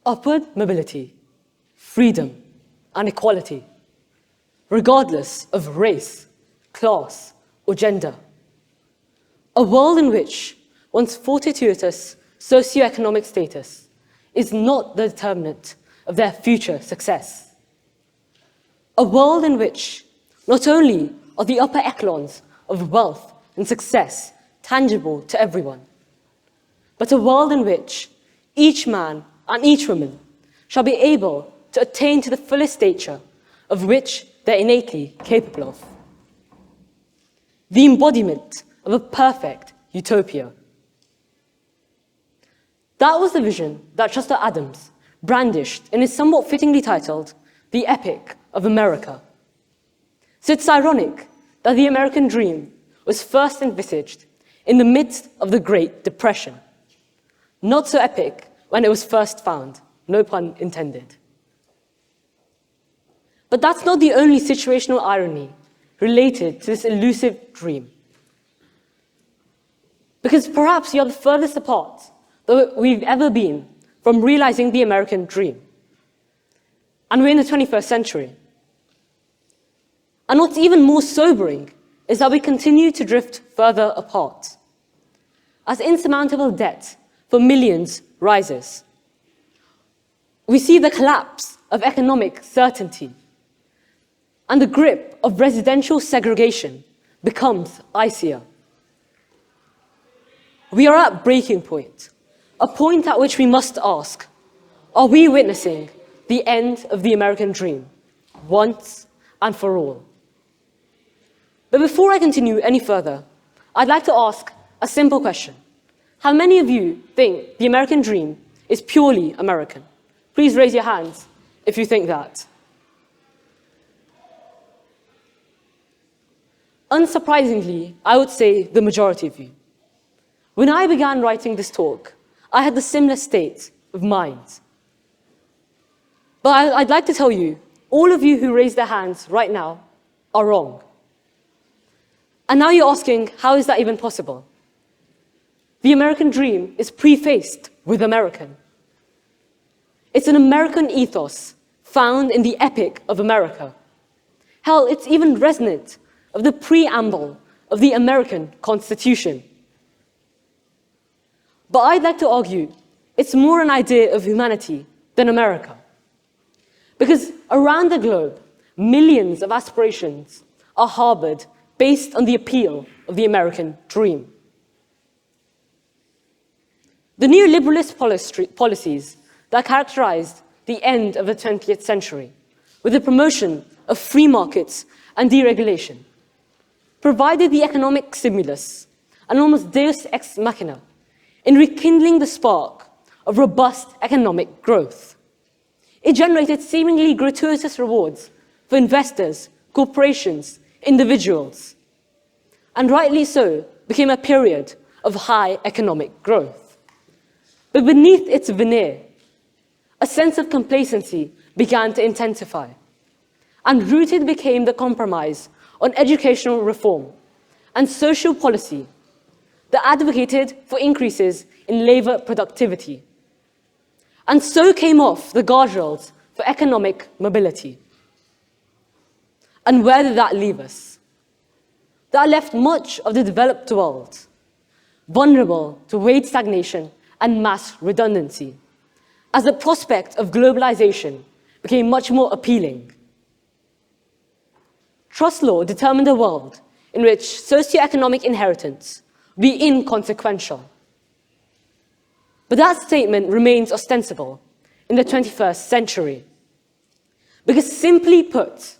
upward mobility, freedom, and equality, regardless of race, class, or gender. A world in which one's fortuitous socioeconomic status is not the determinant of their future success. A world in which not only are the upper echelons of wealth and success tangible to everyone, but a world in which each man and each woman shall be able to attain to the fullest stature of which they're innately capable of. The embodiment of a perfect utopia. That was the vision that Chester Adams brandished in his somewhat fittingly titled The Epic of America. So it's ironic that the American dream was first envisaged in the midst of the Great Depression. Not so epic when it was first found, no pun intended. But that's not the only situational irony related to this elusive dream. Because perhaps you're the furthest apart that we've ever been from realizing the American dream. And we're in the 21st century. And what's even more sobering is that we continue to drift further apart as insurmountable debt for millions rises. We see the collapse of economic certainty, and the grip of residential segregation becomes icier. We are at breaking point, a point at which we must ask, are we witnessing the end of the American dream, once and for all? But before I continue any further, I'd like to ask a simple question. How many of you think the American dream is purely American? Please raise your hands if you think that. Unsurprisingly, I would say the majority of you. When I began writing this talk, I had the similar state of mind. But I'd like to tell you, all of you who raised their hands right now are wrong. And now you're asking, how is that even possible? The American dream is prefaced with American. It's an American ethos found in the Epic of America. Hell, it's even resonant of the preamble of the American Constitution. But I'd like to argue it's more an idea of humanity than America. Because around the globe, millions of aspirations are harbored based on the appeal of the American dream. The neoliberalist policies that characterized the end of the 20th century, with the promotion of free markets and deregulation, provided the economic stimulus, an almost deus ex machina, in rekindling the spark of robust economic growth. It generated seemingly gratuitous rewards for investors, corporations, individuals, and rightly so became a period of high economic growth. But beneath its veneer, a sense of complacency began to intensify, and rooted became the compromise on educational reform and social policy that advocated for increases in labor productivity. And so came off the guardrails for economic mobility. And where did that leave us? That left much of the developed world vulnerable to wage stagnation and mass redundancy, as the prospect of globalization became much more appealing. Trust law determined a world in which socioeconomic inheritance would be inconsequential. But that statement remains ostensible in the 21st century. Because simply put,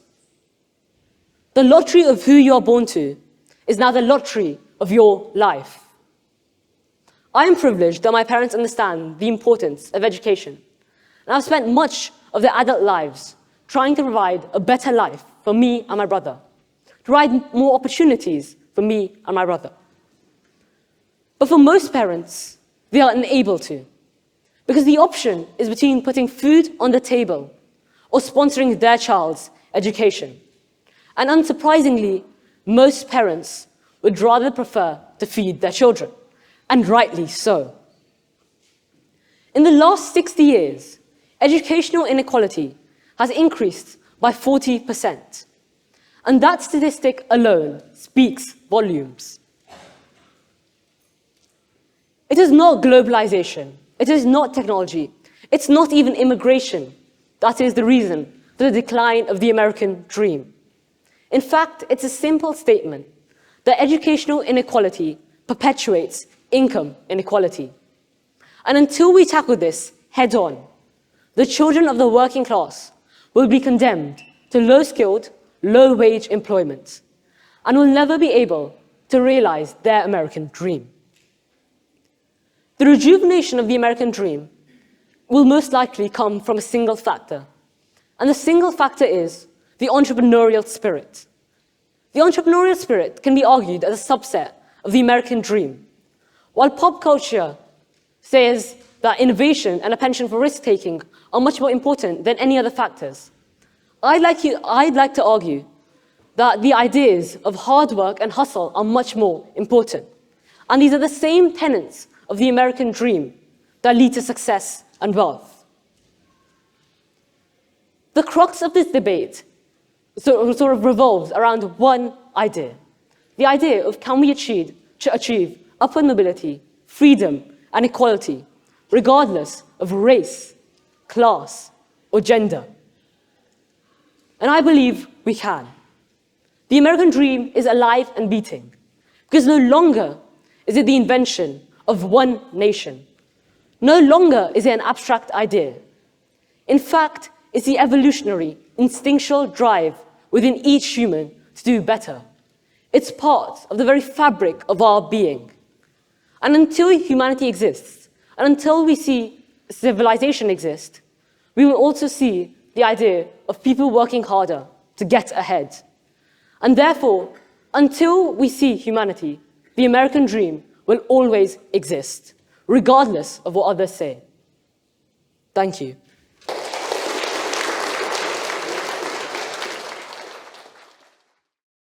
the lottery of who you are born to is now the lottery of your life. I am privileged that my parents understand the importance of education, and I've spent much of their adult lives trying to provide a better life for me and my brother, to provide more opportunities for me and my brother. But for most parents, they are unable to, because the option is between putting food on the table or sponsoring their child's education. And unsurprisingly, most parents would rather prefer to feed their children, and rightly so. In the last 60 years, educational inequality has increased by 40%. And that statistic alone speaks volumes. It is not globalization, it is not technology, it's not even immigration that is the reason for the decline of the American dream. In fact, it's a simple statement that educational inequality perpetuates income inequality. And until we tackle this head on, the children of the working class will be condemned to low-skilled, low-wage employment and will never be able to realize their American dream. The rejuvenation of the American dream will most likely come from a single factor, and the single factor is the entrepreneurial spirit. The entrepreneurial spirit can be argued as a subset of the American dream. While pop culture says that innovation and a penchant for risk-taking are much more important than any other factors, I'd like to argue that the ideas of hard work and hustle are much more important. And these are the same tenets of the American dream that lead to success and wealth. The crux of this debate sort of revolves around one idea, the idea of can we achieve upward mobility, freedom, and equality, regardless of race, class, or gender. And I believe we can. The American dream is alive and beating, because no longer is it the invention of one nation. No longer is it an abstract idea. In fact, it's the evolutionary, instinctual drive within each human to do better. It's part of the very fabric of our being. And until humanity exists, and until we see civilization exist, we will also see the idea of people working harder to get ahead. And therefore, until we see humanity, the American dream will always exist, regardless of what others say. Thank you.